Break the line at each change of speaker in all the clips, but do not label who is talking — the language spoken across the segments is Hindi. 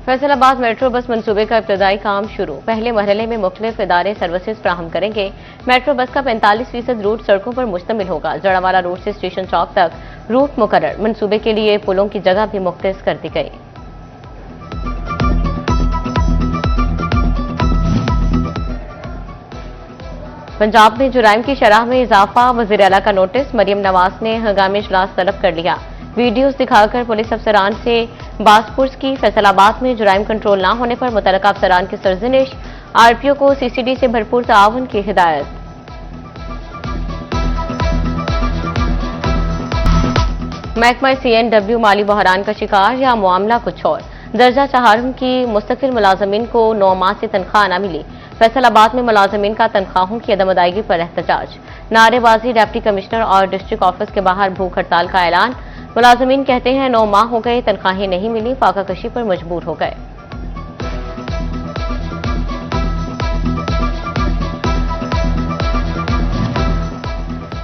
फैसलाबाद मेट्रो बस मंसूबे का इब्तदाई काम शुरू। पहले मरहले में मुख्तलिफ इदारे सर्विसेज फ्राहम करेंगे। मेट्रो बस का 45% रूट सड़कों पर मुश्तमिल होगा। जड़ावाला रोड से स्टेशन चौक तक रूट मुकर्रर। मंसूबे के लिए पुलों की जगह भी मुख्तस कर दी गई। पंजाब में जुराइम की शरह में इजाफा, वज़ीर आला का नोटिस। मरियम नवाज ने हंगामी इजलास तलब कर लिया। वीडियोस दिखाकर पुलिस अफसरान से बासपुर्स की। फैसलाबाद में जुराइम कंट्रोल न होने पर मुतल्लिका अफसरान की सरजनिश। आरपीओ को सीसीडी से भरपूर ताउन की हिदायत। महकमा सीएनडब्ल्यू माली बहरान का शिकार या मामला कुछ और। दर्जा चहारम की मुस्तकिल मुलाजमीन को 9 माह से तनख्वाह न मिली। फैसलाबाद में मुलाजमीन का तनख्वाहों की अदम अदायगी पर एहतजाज। नारेबाजी, डिप्टी कमिश्नर और डिस्ट्रिक्ट ऑफिस के बाहर भूख हड़ताल का ऐलान। मुलाजमीन कहते हैं 9 माह हो गए, तनख्वाहें नहीं मिली, फाका कशी पर मजबूर हो गए।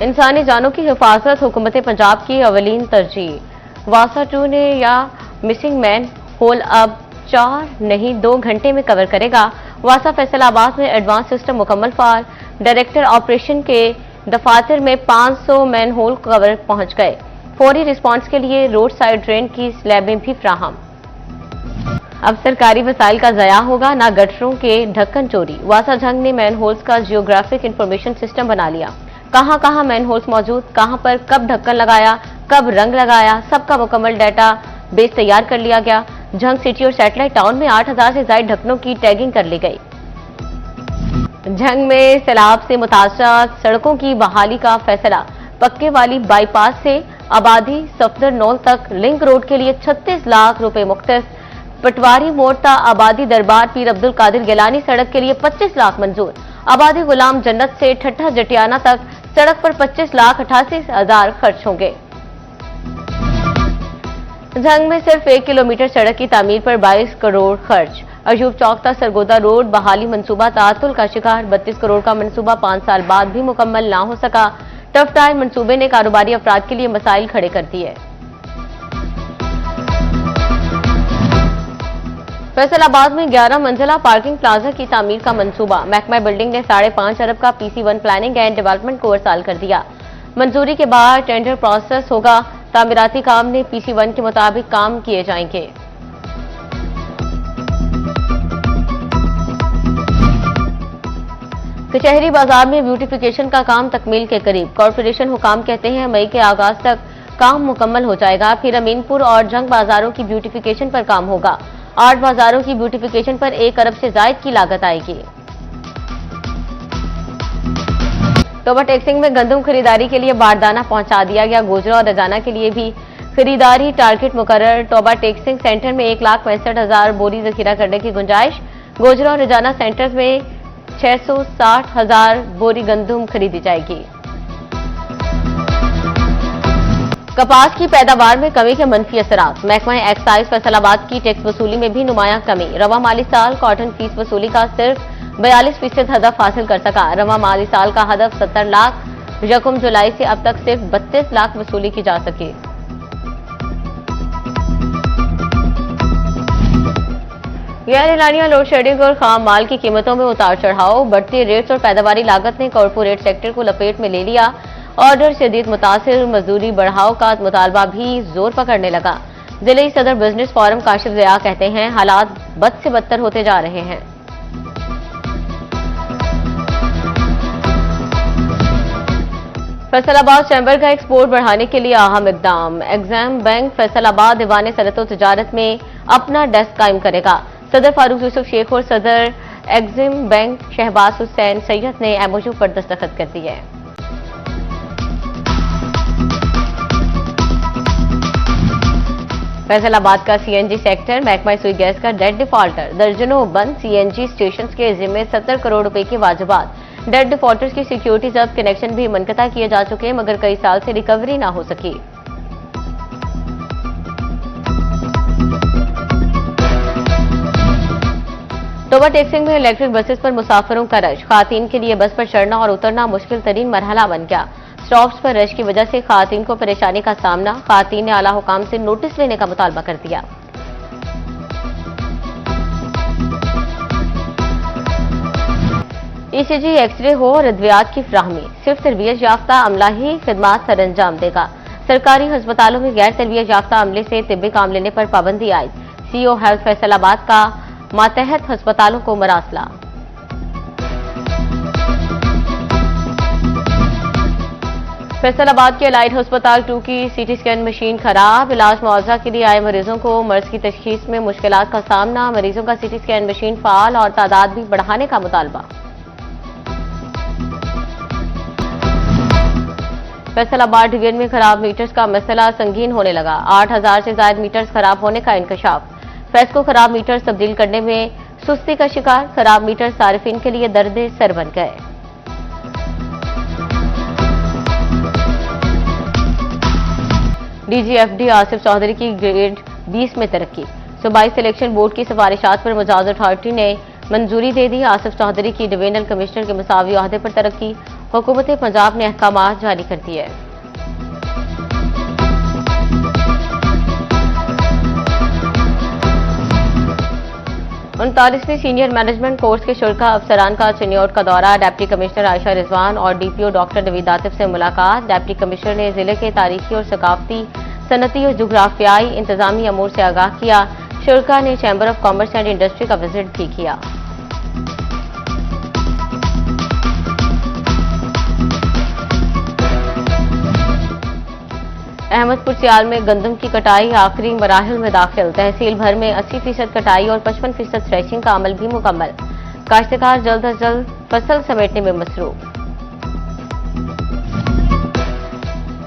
इंसानी जानों की हिफाजत हुकूमत पंजाब की अवलीन तरजीह। वासा 2 ने या मिसिंग मैन होल अब 4 नहीं 2 घंटे में कवर करेगा। वासा फैसलाबाद में एडवांस सिस्टम मुकम्मल फार। डायरेक्टर ऑपरेशन के दफातर में 500 मैन होल कवर पहुंच गए। फौरी रिस्पांस के लिए रोड साइड ड्रेन की स्लैबें भी फ्राहम। अब सरकारी वसाइल का जया होगा, ना गटरों के ढक्कन चोरी। वासा जंग ने मैन होल्स का जियोग्राफिक इंफॉर्मेशन सिस्टम बना लिया। कहां कहां मैन होल्स मौजूद, कहां पर कब ढक्कन लगाया, कब रंग लगाया, सबका मुकम्मल डाटा बेस तैयार कर लिया गया। जंग सिटी और सैटेलाइट टाउन में 8000 से ज्यादा ढक्कनों की टैगिंग कर ली गई। जंग में सैलाब से मुतासरा सड़कों की बहाली का फैसला। पक्के वाली बाईपास से आबादी सफदर नौल तक लिंक रोड के लिए 36 लाख रुपए मुख्तस। पटवारी मोड़ ता आबादी दरबार पीर अब्दुल कादिर गिलानी सड़क के लिए 25 लाख मंजूर। आबादी गुलाम जन्नत से ठट्ठा जटियाना तक सड़क पर 25,88,000 खर्च होंगे। जंग में सिर्फ 1 किलोमीटर सड़क की तामीर पर 22 करोड़ खर्च। अयूब चौक तक सरगोदा रोड बहाली मंसूबा तातुल का शिकार। 32 करोड़ का मंसूबा 5 साल बाद भी मुकम्मल ना हो सका। टफ टाइम मंसूबे ने कारोबारी अफराद के लिए मसाइल खड़े कर दिए। फैसलाबाद में 11 मंजिला पार्किंग प्लाजा की तामीर का मंसूबा। महकमा बिल्डिंग ने 5.5 अरब का PC1 प्लानिंग एंड डेवलपमेंट को अरसाल कर दिया। मंजूरी के बाद टेंडर प्रोसेस होगा। तामीराती काम ने PC1 के मुताबिक काम किए जाएंगे। कचहरी बाजार में ब्यूटिफिकेशन का काम तकमील के करीब। कॉर्पोरेशन हुकाम कहते हैं मई के आगाज तक काम मुकम्मल हो जाएगा। फिर अमीनपुर और जंग बाजारों की ब्यूटिफिकेशन पर काम होगा। 8 बाजारों की ब्यूटिफिकेशन पर 1 अरब से जायद की लागत आएगी। तोबा टेक्सिंग में गंदम खरीदारी के लिए बारदाना पहुंचा दिया गया। गोजरा और रजाना के लिए भी खरीदारी टारगेट मुकर्रर। तोबा टेक्सिंग सेंटर में 1,65,000 बोरी जखीरा करने की गुंजाइश। गोजरा और रजाना सेंटर में 660,000 बोरी गंदम खरीदी जाएगी। कपास की पैदावार में कमी के मनफी असरात। महकमा एक्साइज फैसलाबाद की टैक्स वसूली में भी नुमाया कमी। रवा माली साल कॉटन फीस वसूली का सिर्फ 42% हदफ हासिल कर सका। रवा माली साल का हदफ 70 लाख। यकम जुलाई से अब तक सिर्फ 32 लाख वसूली की जा सकी। गैर एलानिया लोड शेडिंग और खाम माल की कीमतों में उतार चढ़ाव। बढ़ती रेट्स और पैदावारी लागत ने कॉर्पोरेट सेक्टर को लपेट में ले लिया। ऑर्डर शदीद मुतासिर। मजदूरी बढ़ाव का मुतालबा भी जोर पकड़ने लगा। जिले सदर बिजनेस फोरम काशिफ ज़िया कहते हैं हालात बद से बदतर होते जा रहे हैं। फैसलाबाद चैम्बर का एक्सपोर्ट बढ़ाने के लिए अहम इकदाम। एग्जाम बैंक फैसलाबाद दीवान सनअत व तिजारत में अपना डेस्क कायम करेगा। सदर फारूक यूसुफ शेख और सदर एग्जिम बैंक शहबाज हुसैन सैयद ने MOU पर दस्तखत कर दिए। फैसलाबाद का CNG सेक्टर महकमा सुई गैस का डेट डिफॉल्टर। दर्जनों बंद CNG स्टेशन के जिम्मे 70 करोड़ रुपए के वाजिबात। डेट डिफॉल्टर्स की सिक्योरिटी जब्त कनेक्शन भी मुनक़ता किए जा चुके मगर कई साल से रिकवरी ना हो सकी। तोबा टेक्सिंग में इलेक्ट्रिक बसेस पर मुसाफिरों का रश। खातीन के लिए बस पर चढ़ना और उतरना मुश्किल तरीन मरहला बन गया। स्टॉप्स पर रश की वजह से खातीन को परेशानी का सामना। खातीन ने आला हुकाम से नोटिस लेने का मुतालबा कर दिया। ईसीजी, एक्सरे हो और अद्वियात की फ्राहमी, सिर्फ तरबियत याफ्ता अमला ही खिदमात सर अंजाम देगा। सरकारी अस्पतालों में गैर तरबियत याफ्ता अमले से तिब्बी काम लेने पर पाबंदी आयद। सीओ हेल्थ फैसलाबाद का मातहत अस्पतालों को मरासला। फैसलाबाद के अलाइड अस्पताल 2 की सीटी स्कैन मशीन खराब, इलाज मुआवजा के लिए आए मरीजों को मर्ज की तशखीस में मुश्किलात का सामना। मरीजों का सीटी स्कैन मशीन फाल और तादाद भी बढ़ाने का मुतालबा। फैसलाबाद डिवीजन में खराब मीटर्स का मसला संगीन होने लगा। 8000 से ज्यादा मीटर्स खराब होने का इंकशाफ। फेस्को खराब मीटर्स तब्दील करने में सुस्ती का शिकार। खराब मीटर्स सारिफिन के लिए दर्द सर बन गए। डीजीएफडी आसिफ चौधरी की ग्रेड 20 में तरक्की। सूबाई सिलेक्शन बोर्ड की सिफारिशात पर मुजाज अथॉरिटी ने मंजूरी दे दी। आसिफ चौधरी की डिवीजनल कमिश्नर के मुसावी ओहदे पर तरक्की। हुकूमत पंजाब ने अहकामात जारी कर दिए। 39वीं सीनियर मैनेजमेंट कोर्स के शुल्का अफसरान का चिन्योट का दौरा। डिप्टी कमिश्नर आयशा रिजवान और डीपीओ डॉक्टर नवीद आतिफ से मुलाकात। डिप्टी कमिश्नर ने जिले के तारीखी और सकाफती, सनती और जुग्राफियाई इंतजामी अमूर से आगाह किया। शुल्का ने chamber of commerce and industry का विजिट भी किया। अहमदपुर सियाल में गंदम की कटाई आखिरी मराहिल में दाखिल। तहसील भर में 80% कटाई और 55% थ्रेशिंग का अमल भी मुकम्मल। काश्तकार जल्द अज जल्द फसल समेटने में मसरूफ।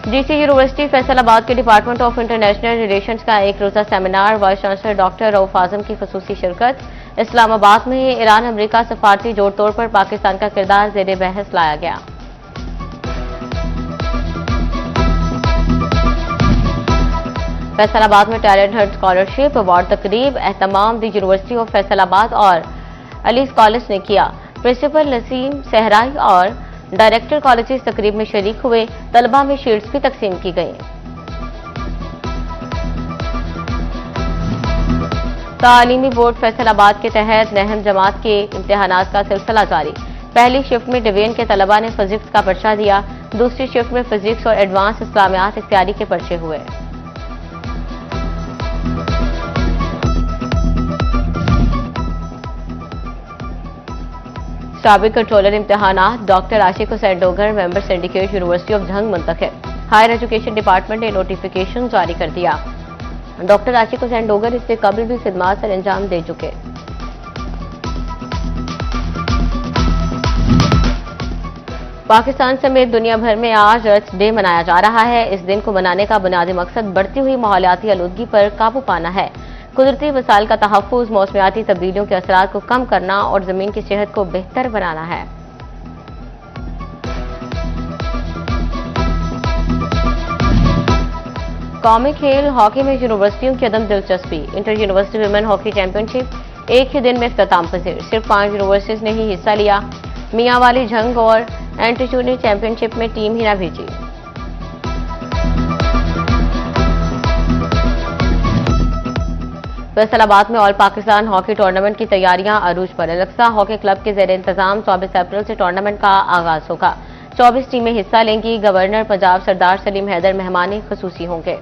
जीसी यूनिवर्सिटी फैसलाबाद के डिपार्टमेंट ऑफ इंटरनेशनल रिलेशंस का एक रोजा seminar. Vice chancellor doctor Rauf Azam की खसूसी शिरकत। इस्लामाबाद में ईरान अमरीका सफारती जोड़ तोड़ पर पाकिस्तान का किरदार जेर बहस लाया गया। फैसलाबाद में टैलेंट हंट स्कॉलरशिप अवार्ड तकरीब एहतमाम दी यूनिवर्सिटी ऑफ फैसलाबाद और अली कॉलेज ने किया। प्रिंसिपल नसीम सहराई और डायरेक्टर कॉलेज इस तकरीब में शरीक हुए। तलबा में शील्ड्स भी तकसीम की गई। तालीमी बोर्ड फैसलाबाद के तहत नहम जमात के इम्तिहानात का सिलसिला जारी। पहली शिफ्ट में डिवीजन के तलबा ने फिजिक्स का पर्चा दिया। दूसरी शिफ्ट में फिजिक्स और एडवांस इस्लामियात इख्तियारी के पर्चे हुए। साबिक कंट्रोलर इम्तिहानात doctor Ashiq Hussain Dogar member syndicate university of Jhang मुंतखब। हायर एजुकेशन डिपार्टमेंट ने नोटिफिकेशन जारी कर दिया। डॉक्टर आशिक हुसैन डोगर इससे कबल भी खिदमात सर अंजाम दे चुके। पाकिस्तान समेत दुनिया भर में आज अर्थ डे मनाया जा रहा है। इस दिन को मनाने का बुनियादी मकसद बढ़ती हुई माहौलियाती आलूदगी पर काबू पाना है, कुदरती वसाइल का तहफ़्फ़ुज़, मौसमियाती तब्दीलियों के असरात को कम करना और ज़मीन की सेहत को बेहतर बनाना है। कौमी खेल हॉकी में यूनिवर्सिटियों की अदम दिलचस्पी। Inter university women hockey championship एक ही दिन में इख्तिताम पजीर। सिर्फ 5 यूनिवर्सिटीज ने ही हिस्सा लिया। मियांवाली झंग और एंट्रीचू ने चैंपियनशिप में टीम ही न भेजी। फैसलाबाद में ऑल पाकिस्तान हॉकी टूर्नामेंट की तैयारियां अरूज पर। अलक्सा हॉकी क्लब के जेर इंतजाम 24 अप्रैल से टूर्नामेंट का आगाज होगा। 24 टीमें हिस्सा लेंगी। गवर्नर पंजाब सरदार सलीम हैदर मेहमान खुसूसी होंगे।